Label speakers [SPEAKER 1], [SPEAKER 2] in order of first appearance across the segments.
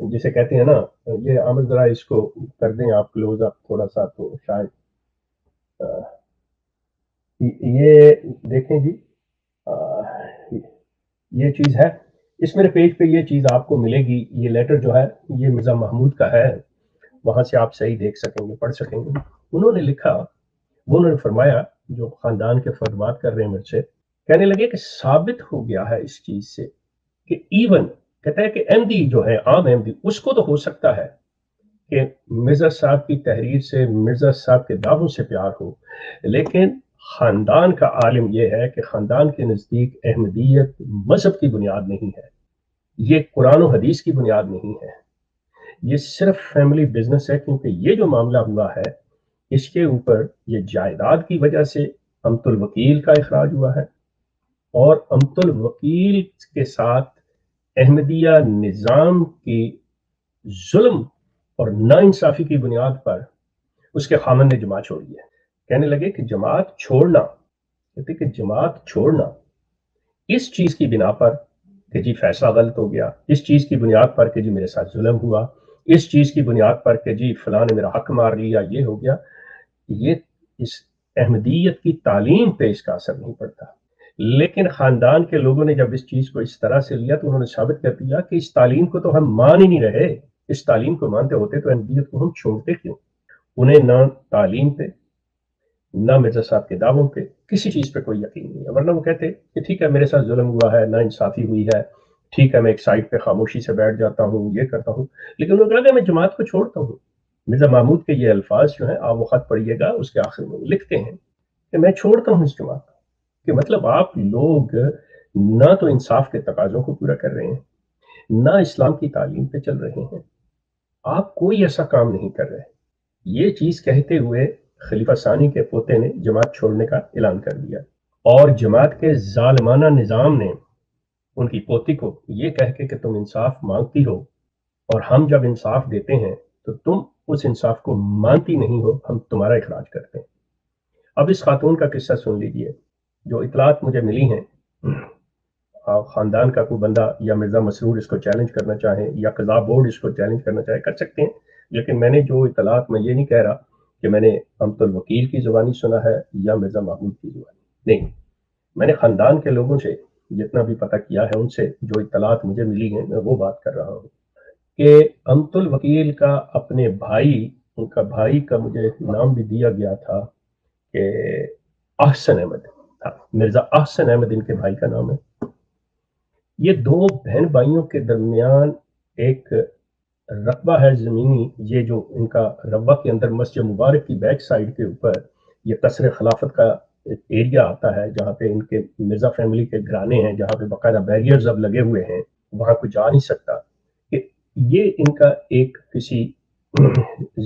[SPEAKER 1] جسے کہتے ہیں نا، یہ عامر ذرا اس کو کر دیں آپ کلوز اپ تھوڑا سا، تو شاید یہ دیکھیں جی، یہ چیز ہے اس میرے پیج پہ، یہ چیز آپ کو ملے گی. یہ لیٹر جو ہے یہ مرزا محمود کا ہے، وہاں سے آپ صحیح دیکھ سکیں گے، پڑھ سکیں گے. انہوں نے لکھا، وہ انہوں نے فرمایا، جو خاندان کے فرد بات کر رہے ہیں مجھ سے، کہنے لگے کہ ثابت ہو گیا ہے اس چیز سے کہ ایون، کہتا ہے کہ احمدی جو ہے، عام احمدی، اس کو تو ہو سکتا ہے کہ مرزا صاحب کی تحریر سے، مرزا صاحب کے دعووں سے پیار ہو، لیکن خاندان کا عالم یہ ہے کہ خاندان کے نزدیک احمدیت مذہب کی بنیاد نہیں ہے، یہ قرآن و حدیث کی بنیاد نہیں ہے، یہ صرف فیملی بزنس ہے. کیونکہ یہ جو معاملہ ہوا ہے، اس کے اوپر یہ جائیداد کی وجہ سے امت الوکیل کا اخراج ہوا ہے، اور امت الوکیل کے ساتھ احمدیہ نظام کی ظلم اور ناانصافی کی بنیاد پر اس کے خامن نے جماعت چھوڑی ہے. کہنے لگے کہ جماعت چھوڑنا، کہتے کہ جماعت چھوڑنا اس چیز کی بنا پر کہ جی فیصلہ غلط ہو گیا، اس چیز کی بنیاد پر کہ جی میرے ساتھ ظلم ہوا، اس چیز کی بنیاد پر کہ جی فلاں نے میرا حق مار لیا، یہ ہو گیا، یہ اس احمدیت کی تعلیم پہ اس کا اثر نہیں پڑتا. لیکن خاندان کے لوگوں نے جب اس چیز کو اس طرح سے لیا تو انہوں نے ثابت کر دیا کہ اس تعلیم کو تو ہم مان ہی نہیں رہے، اس تعلیم کو مانتے ہوتے تو احمدیت کو ہم چھوڑتے کیوں. انہیں نہ تعلیم پہ، نہ مرزا صاحب کے دعووں پہ، کسی چیز پہ کوئی یقین نہیں ہے. ورنہ وہ کہتے کہ ٹھیک ہے میرے ساتھ ظلم ہوا ہے، نا انصافی ہوئی ہے، ٹھیک ہے میں ایک سائڈ پہ خاموشی سے بیٹھ جاتا ہوں، یہ کرتا ہوں. لیکن وہ کہتے ہیں میں جماعت کو چھوڑتا ہوں. مرزا محمود کے یہ الفاظ جو ہیں، آپ وہ خط پڑھیے گا، اس کے آخر میں وہ لکھتے ہیں کہ میں چھوڑتا ہوں اس جماعت کو. کہ مطلب آپ لوگ نہ تو انصاف کے تقاضوں کو پورا کر رہے ہیں، نہ اسلام کی تعلیم پہ چل رہے ہیں، آپ کوئی ایسا کام نہیں کر رہے. یہ چیز کہتے ہوئے خلیفہ ثانی کے پوتے نے جماعت چھوڑنے کا اعلان کر دیا، اور جماعت کے ظالمانہ نظام نے ان کی پوتی کو یہ کہہ کے کہ تم انصاف مانگتی ہو اور ہم جب انصاف دیتے ہیں تو تم اس انصاف کو مانتی نہیں ہو، ہم تمہارا اخراج کرتے ہیں. اب اس خاتون کا قصہ سن لیجئے. جو اطلاعات مجھے ملی ہیں، خاندان کا کوئی بندہ یا مرزا مسرور اس کو چیلنج کرنا چاہیں، یا قضاء بورڈ اس کو چیلنج کرنا چاہے، کر سکتے ہیں. لیکن میں نے جو اطلاعات، میں یہ نہیں کہہ رہا کہ میں نے امت الوکیل کی زبانی سنا ہے یا مرزا محمود کی زبانی، نہیں، میں نے خاندان کے لوگوں سے جتنا بھی پتہ کیا ہے، ان سے جو اطلاعات مجھے ملی ہیں، میں وہ بات کر رہا ہوں کہ امت الوکیل کا اپنے بھائی، ان کا بھائی کا مجھے نام بھی دیا گیا تھا کہ احسن احمد تھا، مرزا احسن احمد ان کے بھائی کا نام ہے. یہ دو بہن بھائیوں کے درمیان ایک رقبہ ہے زمینی، یہ جو ان کا رقبہ کے اندر مسجد مبارک کی بیک سائڈ کے اوپر یہ قصر خلافت کا ایک ایریا آتا ہے، جہاں پہ ان کے مرزا فیملی کے گھرانے ہیں، جہاں پہ باقاعدہ بیریئرز اب لگے ہوئے ہیں، وہاں کوئی جا نہیں سکتا. کہ یہ ان کا ایک کسی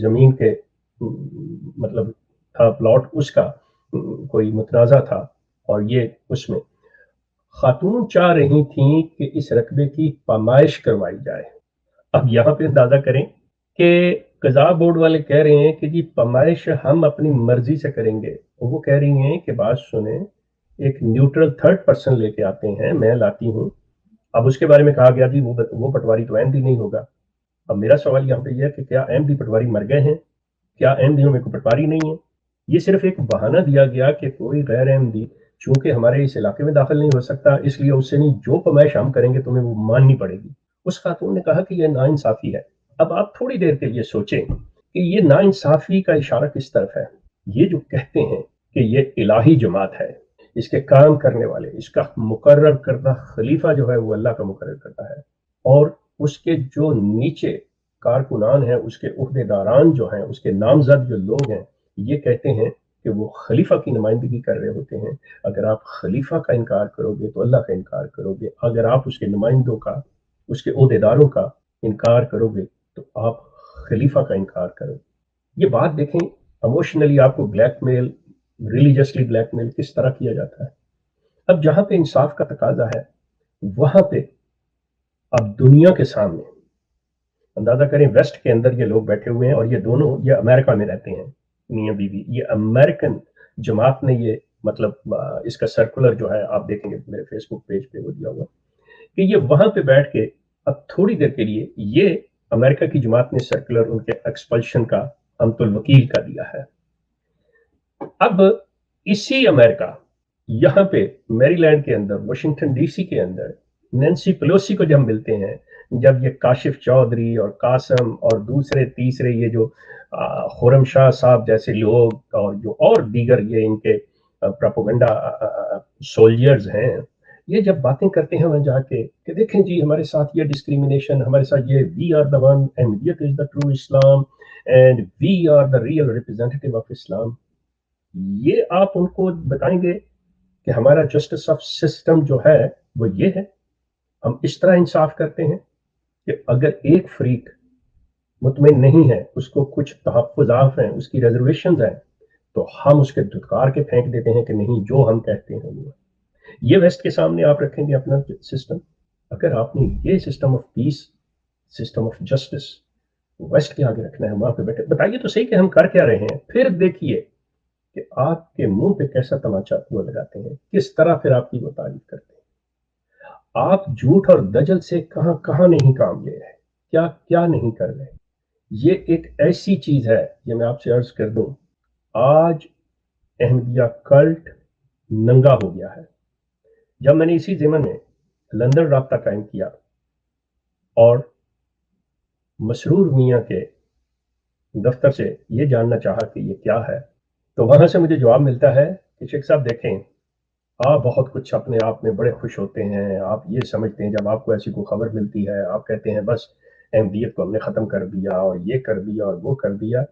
[SPEAKER 1] زمین کے مطلب تھا پلاٹ، اس کا کوئی متنازع تھا، اور یہ اس میں خاتون چاہ رہی تھیں کہ اس رقبے کی پامائش کروائی جائے. اب یہاں پہ اندازہ کریں کہ قضاء بورڈ والے کہہ رہے ہیں کہ جی پیمائش ہم اپنی مرضی سے کریں گے، اور وہ کہہ رہی ہیں کہ بات سنیں، ایک نیوٹرل تھرڈ پرسن لے کے آتے ہیں، میں لاتی ہوں. اب اس کے بارے میں کہا گیا جی وہ پٹواری تو احمدی نہیں ہوگا. اب میرا سوال یہاں پہ یہ ہے کہ کیا احمدی پٹواری مر گئے ہیں؟ کیا احمدیوں میں کوئی پٹواری نہیں ہے؟ یہ صرف ایک بہانہ دیا گیا کہ کوئی غیر احمدی چونکہ ہمارے اس علاقے میں داخل نہیں ہو سکتا، اس لیے اس سے نہیں، جو پیمائش ہم کریں گے تمہیں وہ ماننی پڑے گی. اس خاتون نے کہا کہ یہ ناانصافی ہے. اب آپ تھوڑی دیر کے لیے سوچیں کہ یہ ناانصافی کا اشارہ کس طرف ہے. یہ جو کہتے ہیں کہ یہ الہی جماعت ہے، اس کے کام کرنے والے، اس کا مقرر کردہ خلیفہ جو ہے وہ اللہ کا مقرر کرتا ہے، اور اس کے جو نیچے کارکنان ہیں، اس کے عہدے داران جو ہیں، اس کے نامزد جو لوگ ہیں، یہ کہتے ہیں کہ وہ خلیفہ کی نمائندگی کر رہے ہوتے ہیں. اگر آپ خلیفہ کا انکار کرو گے تو اللہ کا انکار کرو گے، اگر آپ اس کے نمائندوں کا، اس کے عہدے داروں کا انکار کرو گے تو آپ خلیفہ کا انکار کرو. یہ بات دیکھیں، ایموشنلی آپ کو بلیک میل، ریلیجسلی بلیک میل کس طرح کیا جاتا ہے. اب جہاں پہ انصاف کا تقاضا ہے، وہاں پہ اب دنیا کے سامنے اندازہ کریں، ویسٹ کے اندر یہ لوگ بیٹھے ہوئے ہیں، اور یہ دونوں یہ امریکہ میں رہتے ہیں، میاں بیوی. یہ امریکن جماعت نے یہ مطلب اس کا سرکولر جو ہے آپ دیکھیں گے میرے فیس بک پیج پہ وہ دیا ہوا کہ یہ وہاں پہ بیٹھ کے اب تھوڑی دیر کے لیے یہ امریکہ کی جماعت نے سرکولر ان کے ایکسپلشن کا امت الوکیل کا دیا ہے. اب اسی امریکہ یہاں پہ میری لینڈ کے اندر واشنگٹن ڈی سی کے اندر نینسی پلوسی کو جب ہم ملتے ہیں, جب یہ کاشف چودھری اور قاسم اور دوسرے تیسرے یہ جو خرم شاہ صاحب جیسے لوگ اور جو اور دیگر یہ ان کے پراپوگنڈا سولجرز ہیں, یہ جب باتیں کرتے ہیں وہاں جا کے کہ دیکھیں جی ہمارے ساتھ یہ ڈسکریمنیشن, ہمارے ساتھ یہ we are the one Ahmadiyyat is the true Islam and we are the real representative of Islam, یہ آپ ان کو بتائیں گے کہ ہمارا جسٹس آف سسٹم جو ہے وہ یہ ہے. ہم اس طرح انصاف کرتے ہیں کہ اگر ایک فریق مطمئن نہیں ہے, اس کو کچھ تحفظات ہیں, اس کی ریزرویشنز ہیں, تو ہم اس کے دھتکار کے پھینک دیتے ہیں کہ نہیں جو ہم کہتے ہیں وہ. یہ ویسٹ کے سامنے آپ رکھیں گے اپنا سسٹم, اگر آپ نے یہ system of peace, system of justice west کے آگے رکھنا ہے, وہاں پہ بیٹھے بتائیے تو صحیح کہ ہم کر کیا رہے ہیں, پھر دیکھیے کہ آپ کے منہ پہ کیسا تماچا وہ لگاتے ہیں, کس طرح پھر آپ کی وہ تعریف کرتے ہیں. آپ جھوٹ اور دجل سے کہاں کہاں نہیں کام لے رہے, کیا کیا نہیں کر رہے. یہ ایک ایسی چیز ہے, یہ میں آپ سے عرض کر دوں, آج احمدیہ کلٹ ننگا ہو گیا ہے. جب میں نے اسی ضمن میں لندن رابطہ قائم کیا اور مسرور میاں کے دفتر سے یہ جاننا چاہا کہ یہ کیا ہے, تو وہاں سے مجھے جواب ملتا ہے کہ شیخ صاحب دیکھیں, آپ بہت کچھ اپنے آپ میں بڑے خوش ہوتے ہیں, آپ یہ سمجھتے ہیں جب آپ کو ایسی کوئی خبر ملتی ہے آپ کہتے ہیں بس احمدیت کو ہم نے ختم کر دیا اور یہ کر دیا اور وہ کر دیا.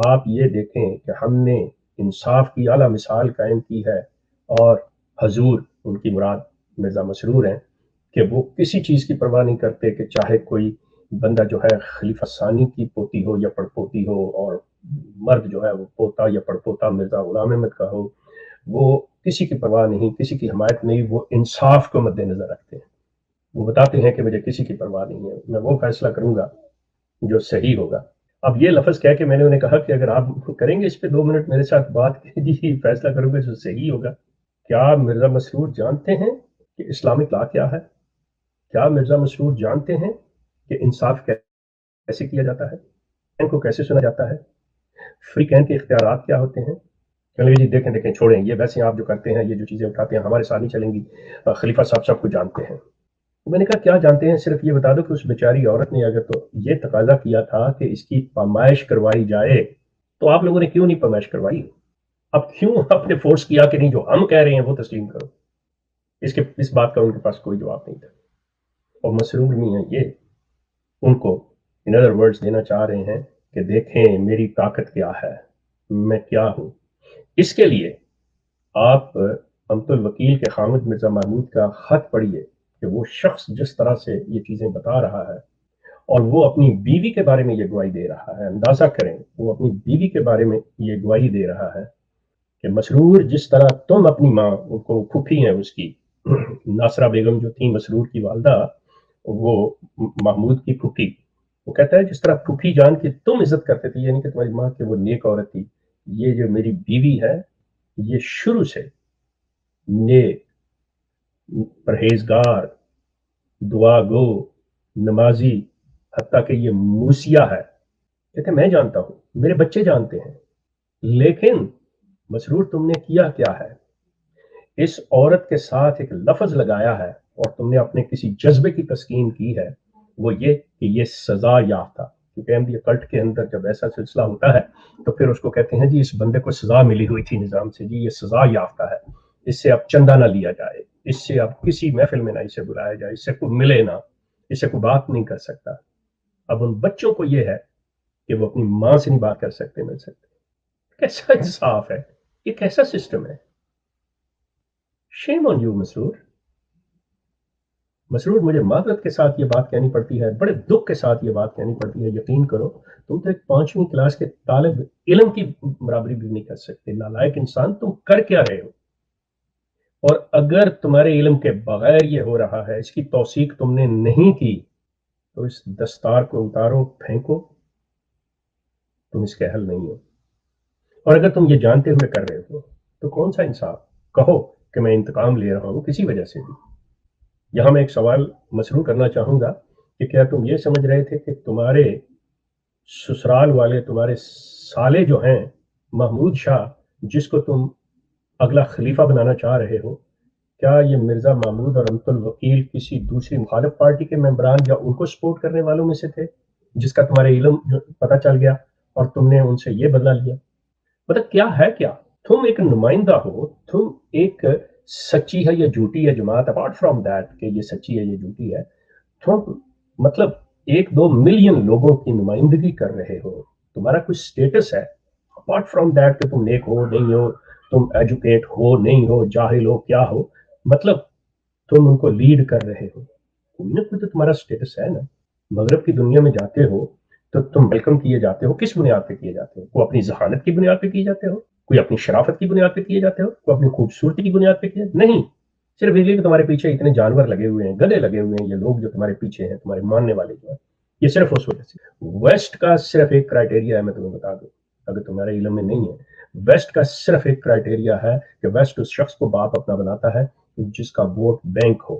[SPEAKER 1] آپ یہ دیکھیں کہ ہم نے انصاف کی اعلیٰ مثال قائم کی ہے, اور حضور ان کی مراد مرزا مسرور ہیں کہ وہ کسی چیز کی پرواہ نہیں کرتے کہ چاہے کوئی بندہ جو ہے خلیفہ ثانی کی پوتی ہو یا پڑپوتی ہو, اور مرد جو ہے وہ پوتا یا پڑپوتا مرزا غلام احمد کا ہو, وہ کسی کی پرواہ نہیں, کسی کی حمایت نہیں, وہ انصاف کو مد نظر رکھتے ہیں. وہ بتاتے ہیں کہ مجھے کسی کی پرواہ نہیں ہے, میں وہ فیصلہ کروں گا جو صحیح ہوگا. اب یہ لفظ کہہ کے میں نے انہیں کہا کہ اگر آپ کریں گے اس پہ 2 منٹ میرے ساتھ بات کی, فیصلہ کروں گے جو صحیح ہوگا. کیا مرزا مسرور جانتے ہیں کہ اسلامک لا کیا ہے؟ کیا مرزا مسرور جانتے ہیں کہ انصاف کیسے کیا جاتا ہے, ان کو کیسے سنا جاتا ہے, فری کین کے اختیارات کیا ہوتے ہیں؟ چلیں جی دیکھیں چھوڑیں, یہ ویسے آپ جو کرتے ہیں, یہ جو چیزیں اٹھاتے ہیں ہمارے ساتھ نہیں چلیں گی, خلیفہ صاحب سب کو جانتے ہیں. میں نے کہا کیا جانتے ہیں, صرف یہ بتا دو کہ اس بیچاری عورت نے اگر تو یہ تقاضا کیا تھا کہ اس کی پیمائش کروائی جائے, تو آپ لوگوں نے کیوں نہیں پیمائش کروائی؟ اب کیوں آپ نے فورس کیا کہ نہیں جو ہم کہہ رہے ہیں وہ تسلیم کرو؟ اس بات کا ان کے پاس کوئی جواب نہیں تھا. اور مسرور نہیں ہے یہ ان کو ان ادر ورڈز دینا چاہ رہے ہیں کہ دیکھیں میری طاقت کیا ہے, میں کیا ہوں. اس کے لیے آپ امت الوکیل کے خامد مرزا محمود کا خط پڑھیے کہ وہ شخص جس طرح سے یہ چیزیں بتا رہا ہے, اور وہ اپنی بیوی کے بارے میں یہ گواہی دے رہا ہے, اندازہ کریں وہ اپنی بیوی کے بارے میں یہ گواہی دے رہا ہے کہ مسرور جس طرح تم اپنی ماں, ان کو پھوپھی ہیں اس کی ناصرہ بیگم جو تھی مسرور کی والدہ, وہ محمود کی پھوپھی, وہ کہتا ہے جس طرح پھوپھی جان کی تم عزت کرتے تھے, یعنی کہ تمہاری ماں کہ وہ نیک عورت تھی, یہ جو میری بیوی ہے یہ شروع سے نیک, پرہیزگار, دعا گو, نمازی, حتیٰ کہ یہ موسیہ ہے. کہتے میں جانتا ہوں, میرے بچے جانتے ہیں, لیکن مسرور تم نے کیا کیا ہے, اس عورت کے ساتھ ایک لفظ لگایا ہے اور تم نے اپنے کسی جذبے کی تسکین کی ہے, وہ یہ کہ یہ سزا یافتہ. کیونکہ احمدیہ کلٹ کے اندر جب ایسا سلسلہ ہوتا ہے تو پھر اس کو کہتے ہیں جی اس بندے کو سزا ملی ہوئی تھی نظام سے, جی یہ سزا یافتہ ہے, اس سے اب چندہ نہ لیا جائے, اس سے اب کسی محفل میں نہ اسے بلایا جائے, اس سے کوئی ملے نہ, اس سے کوئی بات نہیں کر سکتا. اب ان بچوں کو یہ ہے کہ وہ اپنی ماں سے نہیں بات کر سکتے, مل سکتے. کیسا انصاف ہے, یہ کیسا سسٹم ہے. شیم آن یو مسرور. مسرور مجھے معذرت کے ساتھ یہ بات کہنی پڑتی ہے, بڑے دکھ کے ساتھ یہ بات کہنی پڑتی ہے, یقین کرو تم تو ایک 5ویں کلاس کے طالب علم کی برابری بھی نہیں کر سکتے. نالائق انسان, تم کر کیا رہے ہو؟ اور اگر تمہارے علم کے بغیر یہ ہو رہا ہے, اس کی توثیق تم نے نہیں کی, تو اس دستار کو اتارو, پھینکو, تم اس کے حل نہیں ہو. اور اگر تم یہ جانتے ہوئے کر رہے ہو تو کون سا انصاف؟ کہو کہ میں انتقام لے رہا ہوں کسی وجہ سے بھی. یہاں میں ایک سوال مسرور کرنا چاہوں گا کہ کیا تم یہ سمجھ رہے تھے کہ تمہارے سسرال والے تمہارے سالے جو ہیں محمود شاہ جس کو تم اگلا خلیفہ بنانا چاہ رہے ہو، کیا یہ مرزا محمود اور امت الوکیل کسی دوسری مخالف پارٹی کے ممبران یا ان کو سپورٹ کرنے والوں میں سے تھے جس کا تمہارے علم پتہ چل گیا اور تم نے ان سے یہ بدلہ لیا؟ مطلب کیا ہے، کیا تم ایک نمائندہ ہو، تم ایک سچی ہے یا جھوٹی ہے جماعت، اپارٹ فرام دیٹ کہ یہ سچی ہے یہ جھوٹی ہے، تم مطلب 1-2 ملین لوگوں کی نمائندگی کر رہے ہو، تمہارا کوئی سٹیٹس ہے اپارٹ فرام دیٹ کہ تم نیک ہو نہیں ہو، تم ایجوکیٹ ہو نہیں ہو، جاہل ہو کیا ہو، مطلب تم ان کو لیڈ کر رہے ہو، کوئی نہ کوئی تو تمہارا سٹیٹس ہے نا۔ مغرب کی دنیا میں جاتے ہو تو تم ویلکم کیے جاتے ہو، کس بنیاد پہ کیے جاتے ہو؟ کوئی اپنی ذہانت کی بنیاد پہ کیے جاتے ہو، کوئی اپنی شرافت کی بنیاد پہ کیے جاتے ہو، کوئی اپنی خوبصورتی کی بنیاد پہ کیے نہیں، صرف اس لیے کہ تمہارے پیچھے اتنے جانور لگے ہوئے ہیں، گدھے لگے ہوئے ہیں، یہ لوگ جو تمہارے پیچھے ہیں تمہارے ماننے والے جو ہیں، یہ صرف اس وجہ سے۔ ویسٹ کا صرف ایک کرائٹیریا ہے، میں تمہیں بتا دوں اگر تمہارے علم میں نہیں ہے، ویسٹ کا صرف ایک کرائٹیریا ہے کہ ویسٹ اس شخص کو باپ اپنا بناتا ہے جس کا ووٹ بینک ہو،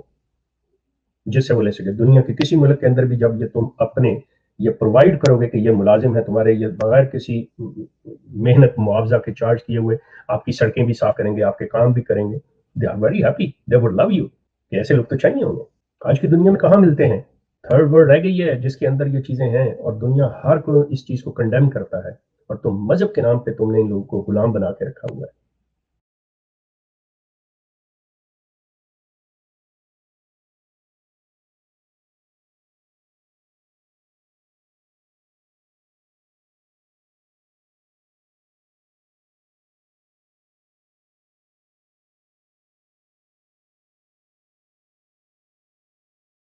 [SPEAKER 1] جس سے وہ لے سکے۔ دنیا کے کسی ملک کے اندر بھی جب یہ تم اپنے یہ پرووائڈ کرو گے کہ یہ ملازم ہے تمہارے، یہ بغیر کسی محنت معاوضہ کے چارج کیے ہوئے آپ کی سڑکیں بھی صاف کریں گے، آپ کے کام بھی کریں گے، they are very happy, they would love you, کہ ایسے لوگ تو چاہیے ہوں گے۔ آج کی دنیا میں کہاں ملتے ہیں؟ تھرڈ ورلڈ رہ گئی ہے جس کے اندر یہ چیزیں ہیں، اور دنیا ہر کوئی اس چیز کو کنڈیم کرتا ہے، اور تم مذہب کے نام پہ تم نے ان لوگوں کو غلام بنا کے رکھا ہوا ہے۔